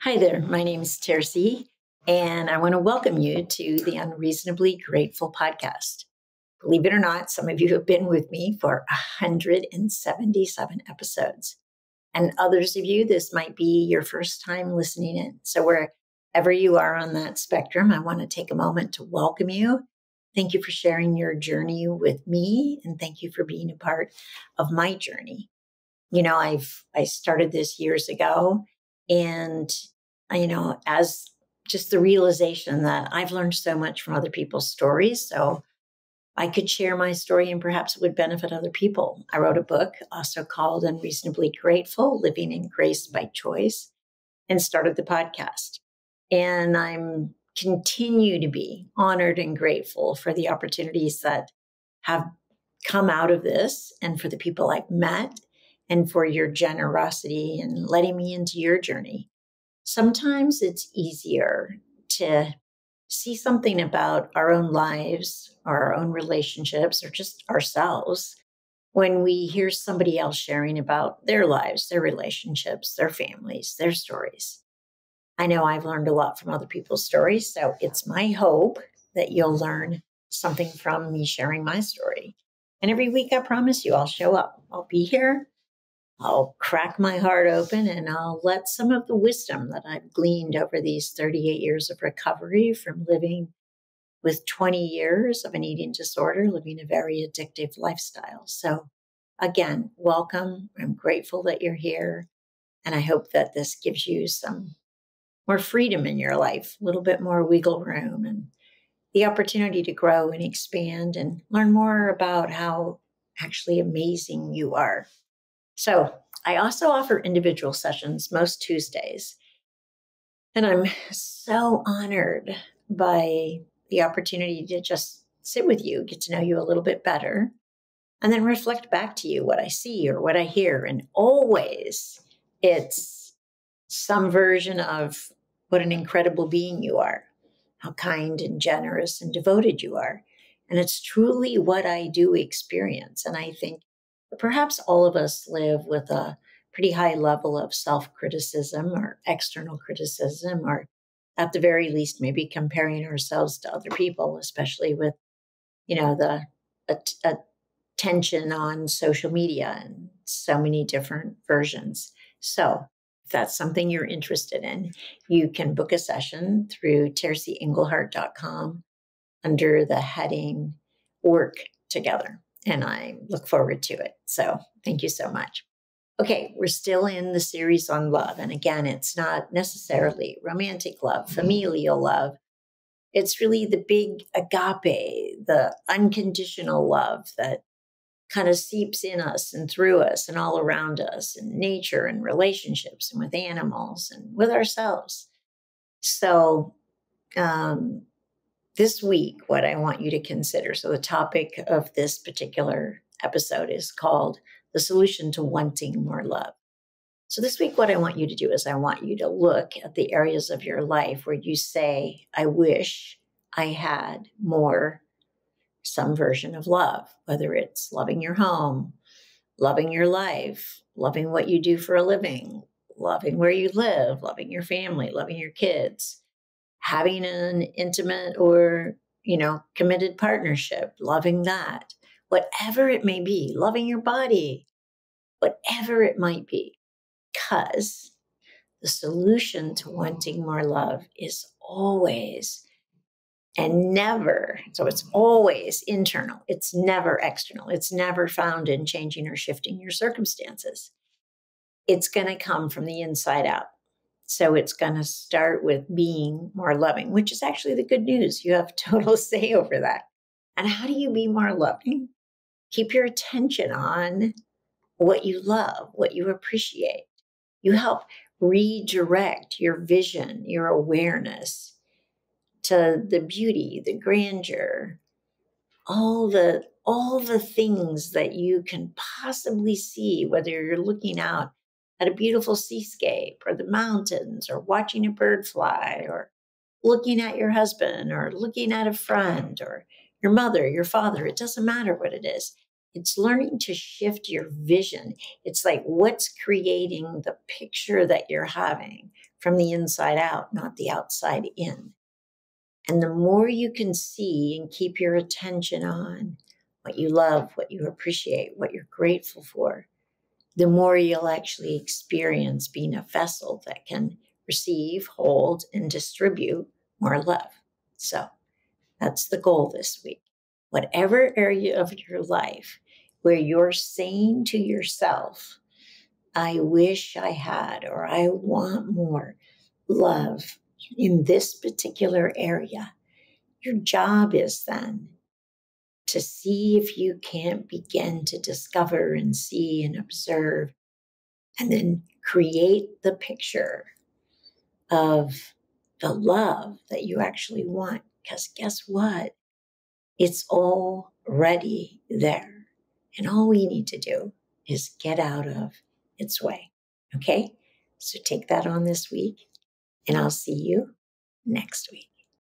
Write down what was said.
Hi there, my name is Tercy, and I want to welcome you to the Unreasonably Grateful podcast. Believe it or not, some of you have been with me for 177 episodes. And others of you, this might be your first time listening in. So wherever you are on that spectrum, I want to take a moment to welcome you. Thank you for sharing your journey with me, and thank you for being a part of my journey. I started this years ago, and as just the realization that I've learned so much from other people's stories, so I could share my story and perhaps it would benefit other people. I wrote a book also called Unreasonably Grateful, Living in Grace by Choice, and started the podcast. And I'm continue to be honored and grateful for the opportunities that have come out of this and for the people I've met and for your generosity and letting me into your journey. Sometimes it's easier to see something about our own lives or our own relationships or just ourselves when we hear somebody else sharing about their lives, their relationships, their families, their stories. I know I've learned a lot from other people's stories, so it's my hope that you'll learn something from me sharing my story. And every week, I promise you, I'll show up. I'll be here. I'll crack my heart open and I'll let some of the wisdom that I've gleaned over these 38 years of recovery from living with 20 years of an eating disorder, living a very addictive lifestyle. So again, welcome. I'm grateful that you're here. And I hope that this gives you some more freedom in your life, a little bit more wiggle room and the opportunity to grow and expand and learn more about how actually amazing you are. So I also offer individual sessions most Tuesdays. And I'm so honored by the opportunity to just sit with you, get to know you a little bit better, and then reflect back to you what I see or what I hear. And always it's some version of what an incredible being you are, how kind and generous and devoted you are. And it's truly what I do experience. And I think perhaps all of us live with a pretty high level of self-criticism or external criticism, or at the very least, maybe comparing ourselves to other people, especially with, the attention on social media and so many different versions. So if that's something you're interested in, you can book a session through tercyenglehart.com under the heading Work Together. And I look forward to it. So thank you so much. Okay, we're still in the series on love. And again, it's not necessarily romantic love, familial love. It's really the big agape, the unconditional love that kind of seeps in us and through us and all around us in nature and relationships and with animals and with ourselves. So this week, what I want you to consider, so the topic of this particular episode is called The Solution to Wanting More Love. So this week, what I want you to do is I want you to look at the areas of your life where you say, I wish I had more, some version of love, whether it's loving your home, loving your life, loving what you do for a living, loving where you live, loving your family, loving your kids, having an intimate or, committed partnership, loving that, whatever it may be, loving your body, whatever it might be, because the solution to wanting more love is always and never, so it's always internal. It's never external. It's never found in changing or shifting your circumstances. It's going to come from the inside out. So it's going to start with being more loving, which is actually the good news. You have total say over that. And how do you be more loving? Keep your attention on what you love, what you appreciate. You help redirect your vision, your awareness to the beauty, the grandeur, all the things that you can possibly see, whether you're looking out at a beautiful seascape or the mountains or watching a bird fly or looking at your husband or looking at a friend or your mother, your father. It doesn't matter what it is. It's learning to shift your vision. It's like what's creating the picture that you're having from the inside out, not the outside in. And the more you can see and keep your attention on what you love, what you appreciate, what you're grateful for, the more you'll actually experience being a vessel that can receive, hold, and distribute more love. So that's the goal this week. Whatever area of your life where you're saying to yourself, I wish I had, or I want more love in this particular area, your job is then to see if you can't begin to discover and see and observe and then create the picture of the love that you actually want. Because guess what? It's already there. And all we need to do is get out of its way. Okay? So take that on this week, and I'll see you next week.